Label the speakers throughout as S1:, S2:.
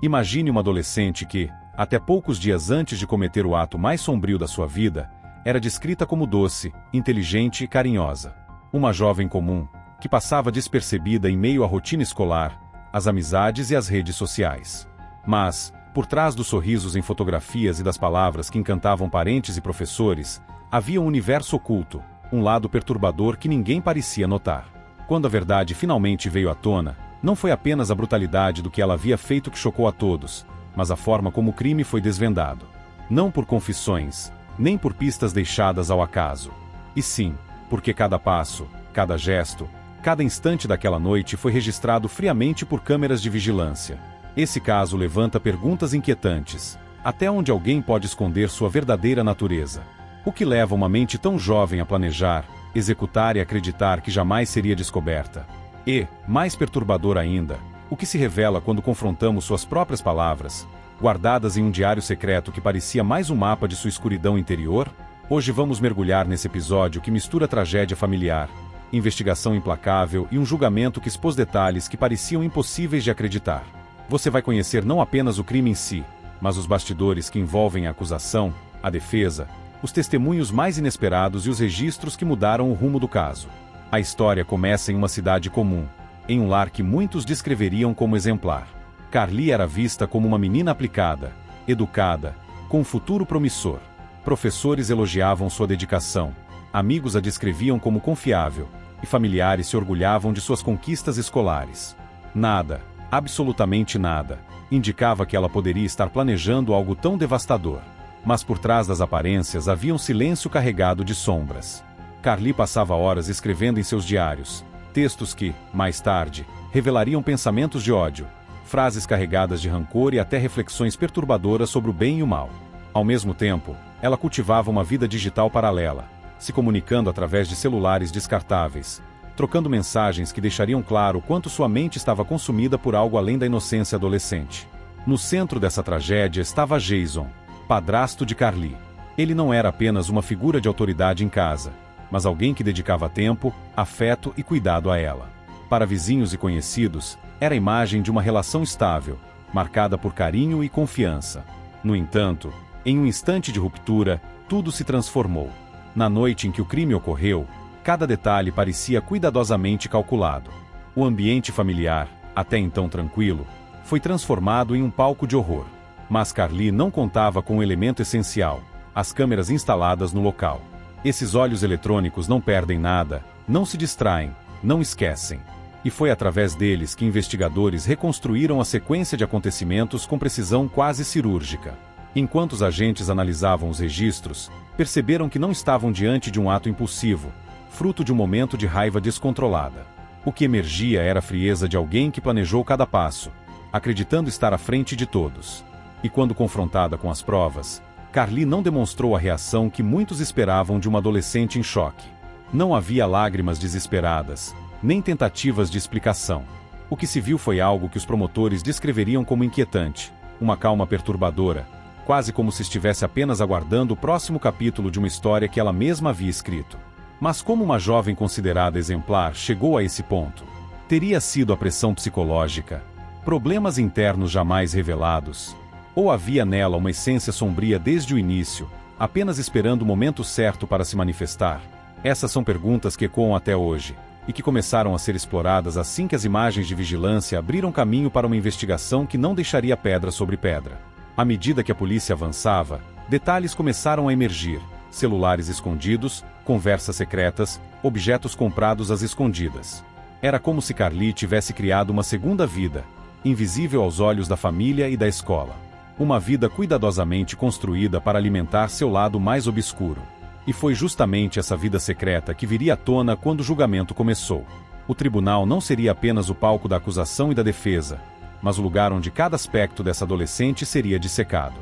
S1: Imagine uma adolescente que, até poucos dias antes de cometer o ato mais sombrio da sua vida, era descrita como doce, inteligente e carinhosa. Uma jovem comum, que passava despercebida em meio à rotina escolar, às amizades e às redes sociais. Mas, por trás dos sorrisos em fotografias e das palavras que encantavam parentes e professores, havia um universo oculto, um lado perturbador que ninguém parecia notar. Quando a verdade finalmente veio à tona, não foi apenas a brutalidade do que ela havia feito que chocou a todos, mas a forma como o crime foi desvendado. Não por confissões, nem por pistas deixadas ao acaso. E sim, porque cada passo, cada gesto, cada instante daquela noite foi registrado friamente por câmeras de vigilância. Esse caso levanta perguntas inquietantes. Até onde alguém pode esconder sua verdadeira natureza? O que leva uma mente tão jovem a planejar, executar e acreditar que jamais seria descoberta? E, mais perturbador ainda, o que se revela quando confrontamos suas próprias palavras, guardadas em um diário secreto que parecia mais um mapa de sua escuridão interior? Hoje vamos mergulhar nesse episódio que mistura tragédia familiar, investigação implacável e um julgamento que expôs detalhes que pareciam impossíveis de acreditar. Você vai conhecer não apenas o crime em si, mas os bastidores que envolvem a acusação, a defesa, os testemunhos mais inesperados e os registros que mudaram o rumo do caso. A história começa em uma cidade comum, em um lar que muitos descreveriam como exemplar. Carly era vista como uma menina aplicada, educada, com um futuro promissor. Professores elogiavam sua dedicação, amigos a descreviam como confiável, e familiares se orgulhavam de suas conquistas escolares. Nada, absolutamente nada, indicava que ela poderia estar planejando algo tão devastador. Mas por trás das aparências havia um silêncio carregado de sombras. Carly passava horas escrevendo em seus diários, textos que, mais tarde, revelariam pensamentos de ódio, frases carregadas de rancor e até reflexões perturbadoras sobre o bem e o mal. Ao mesmo tempo, ela cultivava uma vida digital paralela, se comunicando através de celulares descartáveis, trocando mensagens que deixariam claro quanto sua mente estava consumida por algo além da inocência adolescente. No centro dessa tragédia estava Jason, padrasto de Carly. Ele não era apenas uma figura de autoridade em casa, mas alguém que dedicava tempo, afeto e cuidado a ela. Para vizinhos e conhecidos, era a imagem de uma relação estável, marcada por carinho e confiança. No entanto, em um instante de ruptura, tudo se transformou. Na noite em que o crime ocorreu, cada detalhe parecia cuidadosamente calculado. O ambiente familiar, até então tranquilo, foi transformado em um palco de horror. Mas Carly não contava com um elemento essencial: as câmeras instaladas no local. Esses olhos eletrônicos não perdem nada, não se distraem, não esquecem. E foi através deles que investigadores reconstruíram a sequência de acontecimentos com precisão quase cirúrgica. Enquanto os agentes analisavam os registros, perceberam que não estavam diante de um ato impulsivo, fruto de um momento de raiva descontrolada. O que emergia era a frieza de alguém que planejou cada passo, acreditando estar à frente de todos. E quando confrontada com as provas, Carly não demonstrou a reação que muitos esperavam de uma adolescente em choque. Não havia lágrimas desesperadas, nem tentativas de explicação. O que se viu foi algo que os promotores descreveriam como inquietante, uma calma perturbadora, quase como se estivesse apenas aguardando o próximo capítulo de uma história que ela mesma havia escrito. Mas como uma jovem considerada exemplar chegou a esse ponto? Teria sido a pressão psicológica? Problemas internos jamais revelados? Ou havia nela uma essência sombria desde o início, apenas esperando o momento certo para se manifestar? Essas são perguntas que ecoam até hoje, e que começaram a ser exploradas assim que as imagens de vigilância abriram caminho para uma investigação que não deixaria pedra sobre pedra. À medida que a polícia avançava, detalhes começaram a emergir: celulares escondidos, conversas secretas, objetos comprados às escondidas. Era como se Carly tivesse criado uma segunda vida, invisível aos olhos da família e da escola. Uma vida cuidadosamente construída para alimentar seu lado mais obscuro. E foi justamente essa vida secreta que viria à tona quando o julgamento começou. O tribunal não seria apenas o palco da acusação e da defesa, mas o lugar onde cada aspecto dessa adolescente seria dissecado.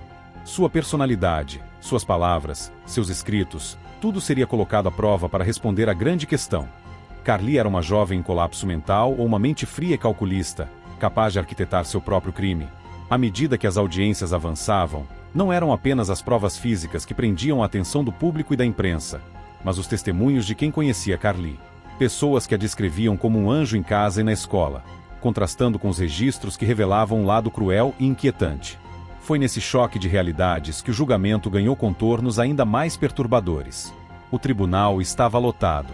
S1: Sua personalidade, suas palavras, seus escritos, tudo seria colocado à prova para responder à grande questão: Carly era uma jovem em colapso mental ou uma mente fria e calculista, capaz de arquitetar seu próprio crime? À medida que as audiências avançavam, não eram apenas as provas físicas que prendiam a atenção do público e da imprensa, mas os testemunhos de quem conhecia Carly. Pessoas que a descreviam como um anjo em casa e na escola, contrastando com os registros que revelavam um lado cruel e inquietante. Foi nesse choque de realidades que o julgamento ganhou contornos ainda mais perturbadores. O tribunal estava lotado.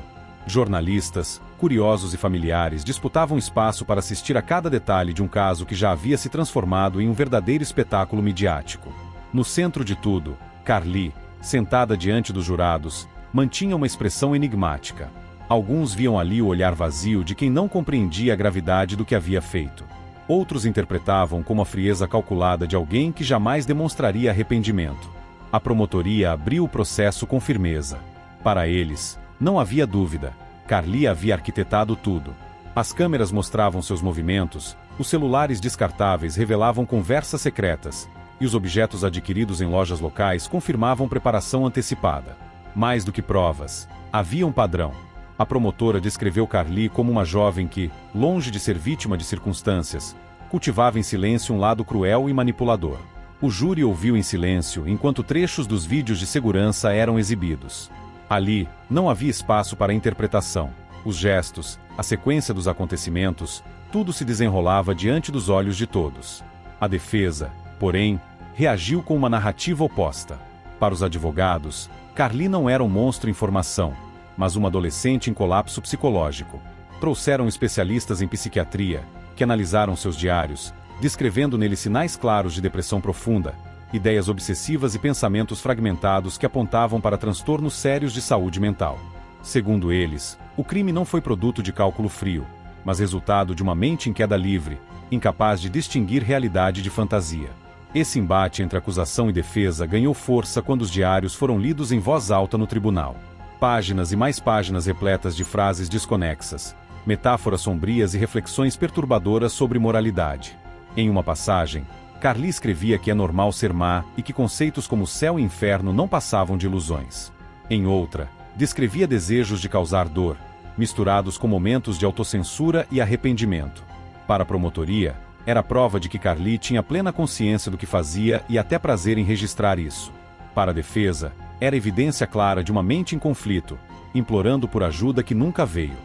S1: Jornalistas, curiosos e familiares disputavam espaço para assistir a cada detalhe de um caso que já havia se transformado em um verdadeiro espetáculo midiático. No centro de tudo, Carly, sentada diante dos jurados, mantinha uma expressão enigmática. Alguns viam ali o olhar vazio de quem não compreendia a gravidade do que havia feito. Outros interpretavam como a frieza calculada de alguém que jamais demonstraria arrependimento. A promotoria abriu o processo com firmeza. Para eles, não havia dúvida. Carly havia arquitetado tudo. As câmeras mostravam seus movimentos, os celulares descartáveis revelavam conversas secretas, e os objetos adquiridos em lojas locais confirmavam preparação antecipada. Mais do que provas, havia um padrão. A promotora descreveu Carly como uma jovem que, longe de ser vítima de circunstâncias, cultivava em silêncio um lado cruel e manipulador. O júri ouviu em silêncio enquanto trechos dos vídeos de segurança eram exibidos. Ali, não havia espaço para interpretação. Os gestos, a sequência dos acontecimentos, tudo se desenrolava diante dos olhos de todos. A defesa, porém, reagiu com uma narrativa oposta. Para os advogados, Carly não era um monstro em formação, mas uma adolescente em colapso psicológico. Trouxeram especialistas em psiquiatria, que analisaram seus diários, descrevendo neles sinais claros de depressão profunda, ideias obsessivas e pensamentos fragmentados que apontavam para transtornos sérios de saúde mental. Segundo eles, o crime não foi produto de cálculo frio, mas resultado de uma mente em queda livre, incapaz de distinguir realidade de fantasia. Esse embate entre acusação e defesa ganhou força quando os diários foram lidos em voz alta no tribunal. Páginas e mais páginas repletas de frases desconexas, metáforas sombrias e reflexões perturbadoras sobre moralidade. Em uma passagem, Carly escrevia que é normal ser má e que conceitos como céu e inferno não passavam de ilusões. Em outra, descrevia desejos de causar dor, misturados com momentos de autocensura e arrependimento. Para a promotoria, era prova de que Carly tinha plena consciência do que fazia e até prazer em registrar isso. Para a defesa, era evidência clara de uma mente em conflito, implorando por ajuda que nunca veio.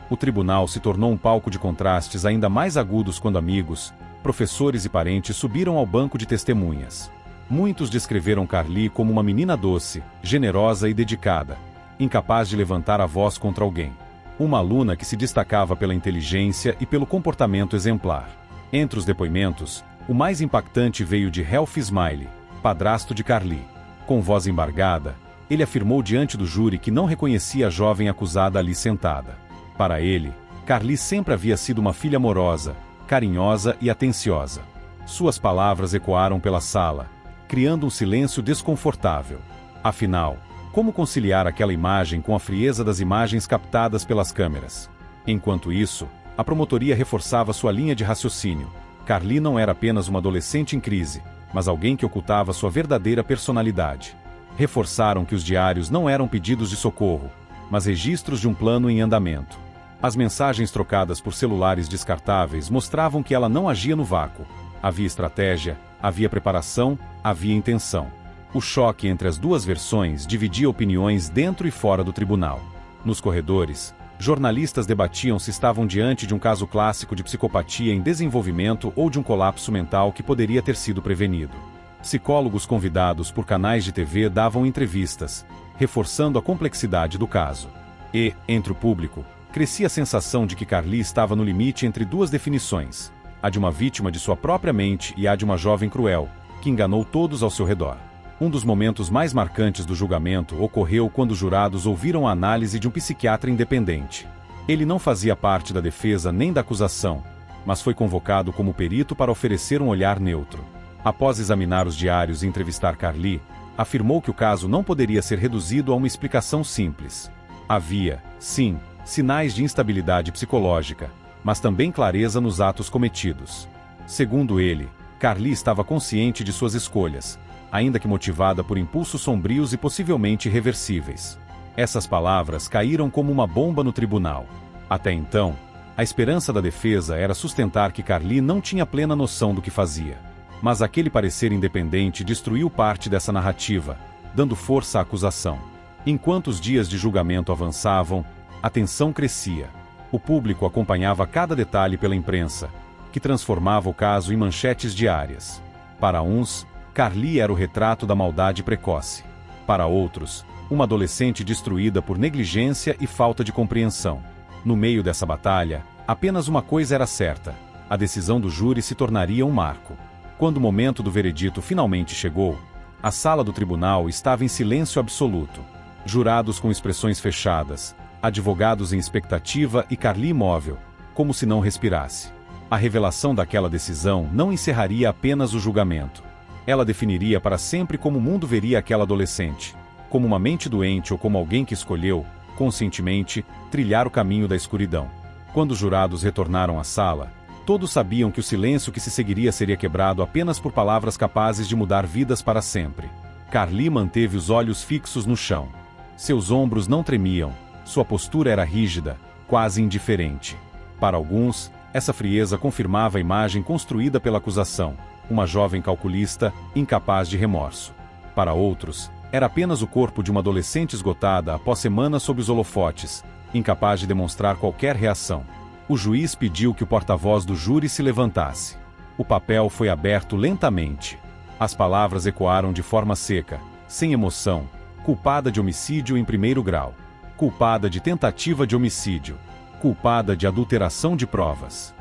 S1: O tribunal se tornou um palco de contrastes ainda mais agudos quando amigos, professores e parentes subiram ao banco de testemunhas. Muitos descreveram Carly como uma menina doce, generosa e dedicada, incapaz de levantar a voz contra alguém. Uma aluna que se destacava pela inteligência e pelo comportamento exemplar. Entre os depoimentos, o mais impactante veio de Ralph Smiley, padrasto de Carly. Com voz embargada, ele afirmou diante do júri que não reconhecia a jovem acusada ali sentada. Para ele, Carly sempre havia sido uma filha amorosa, carinhosa e atenciosa. Suas palavras ecoaram pela sala, criando um silêncio desconfortável. Afinal, como conciliar aquela imagem com a frieza das imagens captadas pelas câmeras? Enquanto isso, a promotoria reforçava sua linha de raciocínio. Carly não era apenas uma adolescente em crise, mas alguém que ocultava sua verdadeira personalidade. Reforçaram que os diários não eram pedidos de socorro, mas registros de um plano em andamento. As mensagens trocadas por celulares descartáveis mostravam que ela não agia no vácuo. Havia estratégia, havia preparação, havia intenção. O choque entre as duas versões dividia opiniões dentro e fora do tribunal. Nos corredores, jornalistas debatiam se estavam diante de um caso clássico de psicopatia em desenvolvimento ou de um colapso mental que poderia ter sido prevenido. Psicólogos convidados por canais de TV davam entrevistas, reforçando a complexidade do caso. E, entre o público, crescia a sensação de que Carly estava no limite entre duas definições, a de uma vítima de sua própria mente e a de uma jovem cruel, que enganou todos ao seu redor. Um dos momentos mais marcantes do julgamento ocorreu quando os jurados ouviram a análise de um psiquiatra independente. Ele não fazia parte da defesa nem da acusação, mas foi convocado como perito para oferecer um olhar neutro. Após examinar os diários e entrevistar Carly, afirmou que o caso não poderia ser reduzido a uma explicação simples. Havia, sim, sinais de instabilidade psicológica, mas também clareza nos atos cometidos. Segundo ele, Carly estava consciente de suas escolhas, ainda que motivada por impulsos sombrios e possivelmente irreversíveis. Essas palavras caíram como uma bomba no tribunal. Até então, a esperança da defesa era sustentar que Carly não tinha plena noção do que fazia. Mas aquele parecer independente destruiu parte dessa narrativa, dando força à acusação. Enquanto os dias de julgamento avançavam, a tensão crescia. O público acompanhava cada detalhe pela imprensa, que transformava o caso em manchetes diárias. Para uns, Carly era o retrato da maldade precoce. Para outros, uma adolescente destruída por negligência e falta de compreensão. No meio dessa batalha, apenas uma coisa era certa: a decisão do júri se tornaria um marco. Quando o momento do veredito finalmente chegou, a sala do tribunal estava em silêncio absoluto. Jurados com expressões fechadas, advogados em expectativa e Carly imóvel, como se não respirasse. A revelação daquela decisão não encerraria apenas o julgamento. Ela definiria para sempre como o mundo veria aquela adolescente, como uma mente doente ou como alguém que escolheu, conscientemente, trilhar o caminho da escuridão. Quando os jurados retornaram à sala, todos sabiam que o silêncio que se seguiria seria quebrado apenas por palavras capazes de mudar vidas para sempre. Carly manteve os olhos fixos no chão. Seus ombros não tremiam, sua postura era rígida, quase indiferente. Para alguns, essa frieza confirmava a imagem construída pela acusação, uma jovem calculista, incapaz de remorso. Para outros, era apenas o corpo de uma adolescente esgotada após semanas sob os holofotes, incapaz de demonstrar qualquer reação. O juiz pediu que o porta-voz do júri se levantasse. O papel foi aberto lentamente. As palavras ecoaram de forma seca, sem emoção. Culpada de homicídio em primeiro grau. Culpada de tentativa de homicídio. Culpada de adulteração de provas.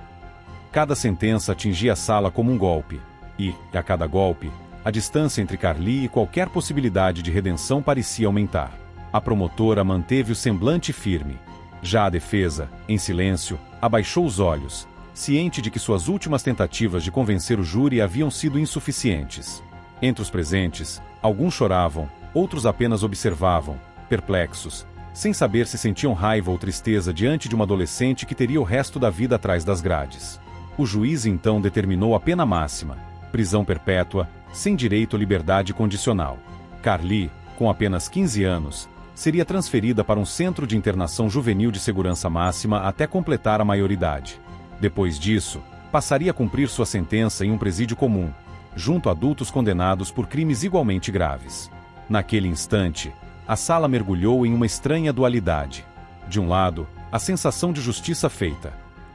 S1: Cada sentença atingia a sala como um golpe. E, a cada golpe, a distância entre Carly e qualquer possibilidade de redenção parecia aumentar. A promotora manteve o semblante firme. Já a defesa, em silêncio, abaixou os olhos, ciente de que suas últimas tentativas de convencer o júri haviam sido insuficientes. Entre os presentes, alguns choravam, outros apenas observavam, perplexos, sem saber se sentiam raiva ou tristeza diante de uma adolescente que teria o resto da vida atrás das grades. O juiz então determinou a pena máxima: prisão perpétua, sem direito à liberdade condicional. Carly, com apenas 15 anos, seria transferida para um centro de internação juvenil de segurança máxima até completar a maioridade. Depois disso, passaria a cumprir sua sentença em um presídio comum, junto a adultos condenados por crimes igualmente graves. Naquele instante, a sala mergulhou em uma estranha dualidade. De um lado, a sensação de justiça feita.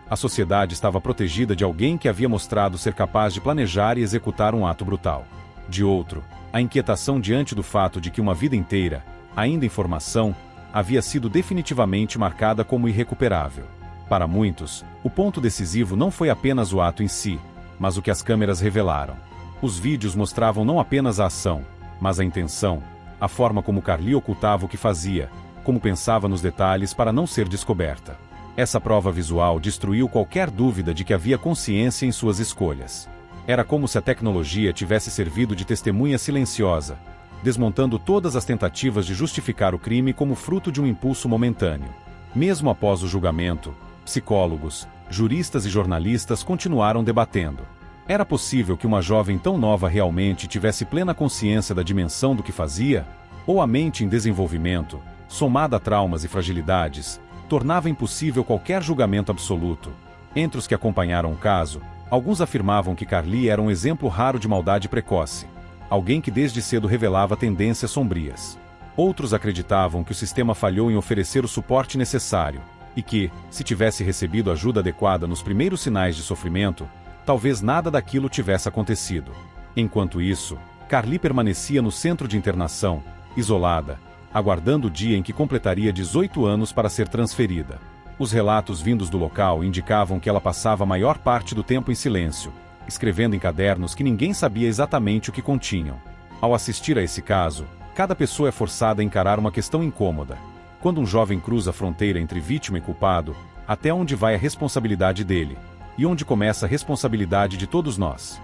S1: A sociedade estava protegida de alguém que havia mostrado ser capaz de planejar e executar um ato brutal. De outro, a inquietação diante do fato de que uma vida inteira, ainda em formação, havia sido definitivamente marcada como irrecuperável. Para muitos, o ponto decisivo não foi apenas o ato em si, mas o que as câmeras revelaram. Os vídeos mostravam não apenas a ação, mas a intenção, a forma como Carly ocultava o que fazia, como pensava nos detalhes para não ser descoberta. Essa prova visual destruiu qualquer dúvida de que havia consciência em suas escolhas. Era como se a tecnologia tivesse servido de testemunha silenciosa, desmontando todas as tentativas de justificar o crime como fruto de um impulso momentâneo. Mesmo após o julgamento, psicólogos, juristas e jornalistas continuaram debatendo. Era possível que uma jovem tão nova realmente tivesse plena consciência da dimensão do que fazia? Ou a mente em desenvolvimento, somada a traumas e fragilidades, tornava impossível qualquer julgamento absoluto? Entre os que acompanharam o caso, alguns afirmavam que Carly era um exemplo raro de maldade precoce, alguém que desde cedo revelava tendências sombrias. Outros acreditavam que o sistema falhou em oferecer o suporte necessário, e que, se tivesse recebido ajuda adequada nos primeiros sinais de sofrimento, talvez nada daquilo tivesse acontecido. Enquanto isso, Carly permanecia no centro de internação, isolada, aguardando o dia em que completaria 18 anos para ser transferida. Os relatos vindos do local indicavam que ela passava a maior parte do tempo em silêncio, escrevendo em cadernos que ninguém sabia exatamente o que continham. Ao assistir a esse caso, cada pessoa é forçada a encarar uma questão incômoda. Quando um jovem cruza a fronteira entre vítima e culpado, até onde vai a responsabilidade dele? E onde começa a responsabilidade de todos nós?